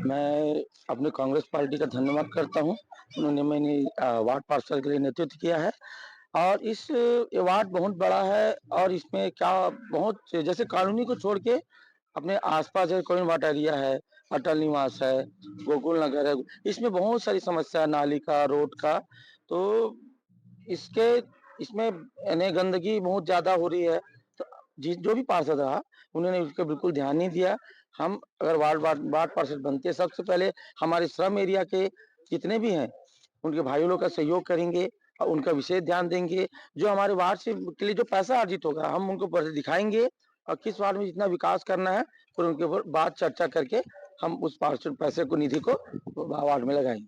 मैं अपनी कांग्रेस पार्टी का धन्यवाद करता हूँ। उन्होंने मैंने वार्ड पार्षद के लिए नेतृत्व किया है और इस ये वार्ड बहुत बड़ा है और इसमें क्या बहुत जैसे कॉलोनी को छोड़ के अपने आस-पास जैसे कोइन वाट एरिया है, अटल निवास है, गोकुल नगर है, इसमें बहुत सारी समस्या है नाली का, रोड का। तो इसके इसमें यानी गंदगी बहुत ज़्यादा हो रही है। तो जो भी पार्षद रहा, उन्होंने उसपे बिल्कुल ध्यान नहीं दिया। हम अगर वार्ड पार्षद बनते सबसे पहले हमारे श्रम एरिया के जितने भी हैं, उनके भाइयों लोग का सहयोग करेंगे और उनका विशेष ध्यान देंगे। जो हमारे वार्ड से के लिए जो पैसा अर्जित होगा, हम उनको दिखाएँगे और किस वार्ड में जितना विकास करना है, फिर उनके ऊपर बात चर्चा करके हम उस पार्षद पैसे को निधि को वार्ड में लगाएँगे।